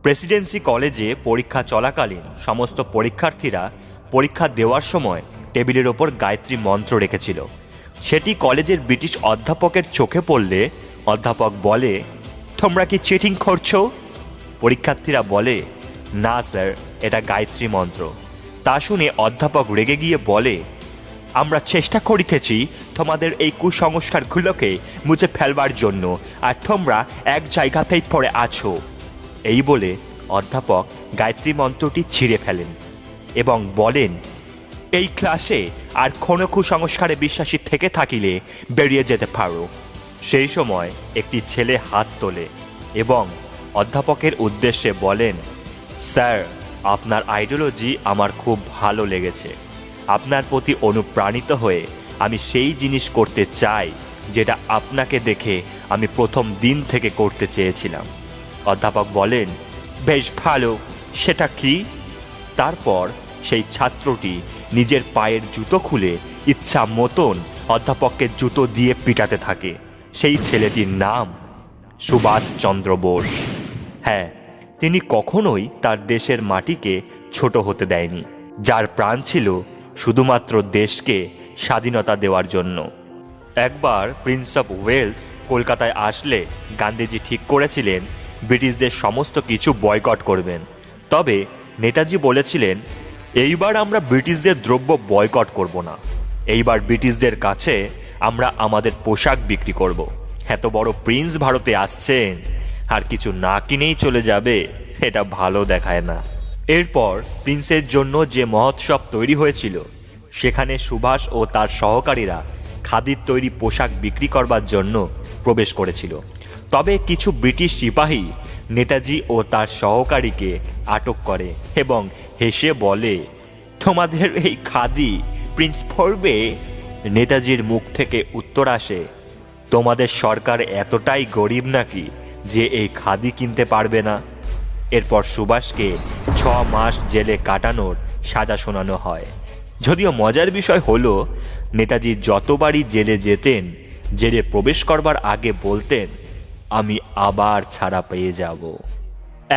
Presidency কলেজে পরীক্ষা চলাকালীন সমস্ত পরীক্ষার্থীরা পরীক্ষা দেওয়ার সময় টেবিলের ওপর গায়ত্রী মন্ত্র রেখেছিল। সেটি কলেজের ব্রিটিশ অধ্যাপকের চোখে পড়লে অধ্যাপক বলে, তোমরা কি চিটিং করছো? পরীক্ষার্থীরা বলে, না স্যার, এটা গায়ত্রী মন্ত্র। তা শুনে অধ্যাপক রেগে গিয়ে বলে, আমরা চেষ্টা করিতেছি তোমাদের এই কুসংস্কারগুলোকে মুছে ফেলবার জন্য, আর তোমরা এক জায়গাতেই পড়ে আছো। এই বলে অধ্যাপক গায়ত্রী মন্ত্রটি ছিঁড়ে ফেলেন এবং বলেন, এই ক্লাসে আর কোনো কুসংস্কারে বিশ্বাসী থেকে থাকিলে বেরিয়ে যেতে পারো। সেই সময় একটি ছেলে হাত তোলে এবং অধ্যাপকের উদ্দেশ্যে বলেন, স্যার, আপনার আইডিওলজি আমার খুব ভালো লেগেছে। আপনার প্রতি অনুপ্রাণিত হয়ে আমি সেই জিনিস করতে চাই যেটা আপনাকে দেখে আমি প্রথম দিন থেকে করতে চেয়েছিলাম। অধ্যাপক বলেন, বেশ ভালো, সেটা কি? তারপর সেই ছাত্রটি নিজের পায়ের জুতো খুলে ইচ্ছা মতন অধ্যাপককে জুতো দিয়ে পিটাতে থাকে। সেই ছেলেটির নাম সুভাষচন্দ্র বোস। হ্যাঁ, তিনি কখনোই তার দেশের মাটিকে ছোট হতে দেয়নি, যার প্রাণ ছিল শুধুমাত্র দেশকে স্বাধীনতা দেওয়ার জন্য। একবার প্রিন্স অফ ওয়েলস কলকাতায় আসলে গান্ধীজি ঠিক করেছিলেন ব্রিটিশদের সমস্ত কিছু বয়কট করবেন। তবে নেতাজি বলেছিলেন, এইবার আমরা ব্রিটিশদের দ্রব্য বয়কট করব না, এইবার ব্রিটিশদের কাছে আমরা আমাদের পোশাক বিক্রি করব। এত বড় প্রিন্স ভারতে আসছেন আর কিছু না কিনেই চলে যাবে, এটা ভালো দেখায় না। এরপর প্রিন্সের জন্য যে মহোৎসব তৈরি হয়েছিল, সেখানে সুভাষ ও তার সহকারীরা খাদির তৈরি পোশাক বিক্রি করবার জন্য প্রবেশ করেছিল। তবে কিছু ব্রিটিশ সিপাহী নেতাজি ও তার সহকারীকে আটক করে এবং হেসে বলে, তোমাদের এই খাদি প্রিন্স পরবে? নেতাজির মুখ থেকে উত্তর আসে, তোমাদের সরকার এতটাই গরিব নাকি যে এই খাদি কিনতে পারবে না? এরপর সুভাষকে 6 মাস জেলে কাটানোর সাজা শোনানো হয়। যদিও মজার বিষয় হলো, নেতাজি যতবারই জেলে যেতেন, জেলে প্রবেশ করবার আগে বলতেন, আমি আবার ছাড়া পেয়ে যাব।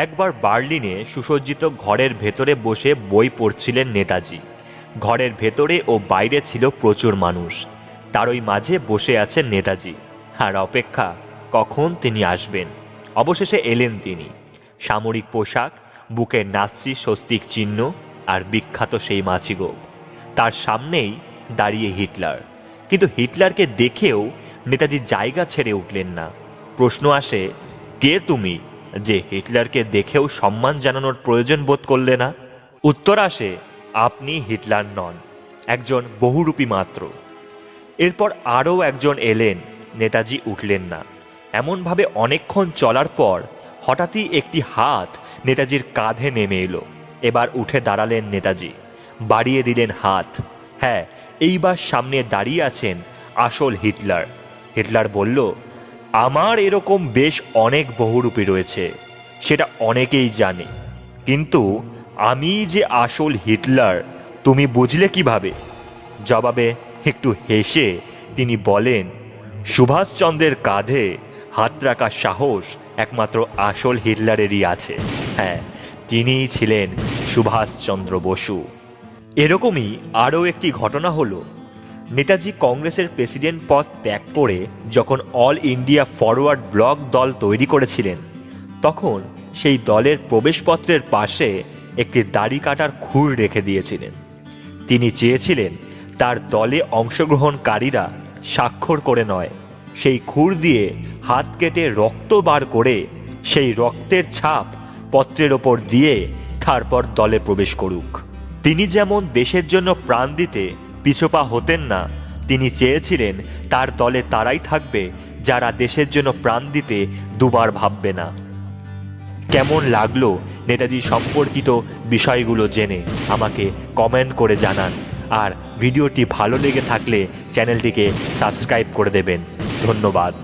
একবার বার্লিনে সুসজ্জিত ঘরের ভেতরে বসে বই পড়ছিলেন নেতাজি। ঘরের ভেতরে ও বাইরে ছিল প্রচুর মানুষ। তারই মাঝে বসে আছেন নেতাজি আর অপেক্ষা কখন তিনি আসবেন। অবশেষে এলেন তিনি। সামরিক পোশাক, বুকে নাৎসি স্বস্তিক চিহ্ন আর বিখ্যাত সেই মাছিগোপ। তার সামনেই দাঁড়িয়ে হিটলার। কিন্তু হিটলারকে দেখেও নেতাজি জায়গা ছেড়ে উঠলেন না। প্রশ্ন আসে, কে তুমি যে হিটলারকে দেখেও সম্মান জানানোর প্রয়োজন বোধ করলে না? উত্তর আসে, আপনি হিটলার নন, একজন বহুরূপী মাত্র। এরপর আরও একজন এলেন। নেতাজি উঠলেন না। এমনভাবে অনেকক্ষণ চলার পর হঠাৎই একটি হাত নেতাজির কাঁধে নেমে এলো। এবার উঠে দাঁড়ালেন নেতাজি, বাড়িয়ে দিলেন হাত। হ্যাঁ, এইবার সামনে দাঁড়িয়ে আছেন আসল হিটলার। হিটলার বলল, আমার এরকম বেশ অনেক বহুরূপী রয়েছে, সেটা অনেকেই জানে, কিন্তু আমি যে আসল হিটলার তুমি বুঝলে কিভাবে? জবাবে একটু হেসে তিনি বলেন, সুভাষচন্দ্রের কাঁধে হাত রাখার সাহস একমাত্র আসল হিটলারেরই আছে। হ্যাঁ, তিনিই ছিলেন সুভাষচন্দ্র বসু। এরকমই আরও একটি ঘটনা হলো, নেতাজি কংগ্রেসের প্রেসিডেন্ট পদ ত্যাগ করে যখন অল ইন্ডিয়া ফরওয়ার্ড ব্লক দল তৈরি করেছিলেন, তখন সেই দলের প্রবেশপত্রের পাশে একটি দাড়ি কাটার খুর রেখে দিয়েছিলেন। তিনি চেয়েছিলেন তার দলে অংশগ্রহণকারীরা স্বাক্ষর করে নয়, সেই খুর দিয়ে হাত কেটে রক্ত বার করে সেই রক্তের ছাপ পত্রের ওপর দিয়ে তারপর দলে প্রবেশ করুক। তিনি যেমন দেশের জন্য প্রাণ দিতে পিছপা হতেন না, তিনি চেয়েছিলেন তার দলে তারাই থাকবে যারা দেশের জন্য প্রাণ দিতে দুবার ভাববে না। কেমন লাগলো নেতাজি সম্পর্কিত বিষয়গুলো জেনে আমাকে কমেন্ট করে জানান। আর ভিডিওটি ভালো লেগে থাকলে চ্যানেলটিকে সাবস্ক্রাইব করে দেবেন। ধন্যবাদ।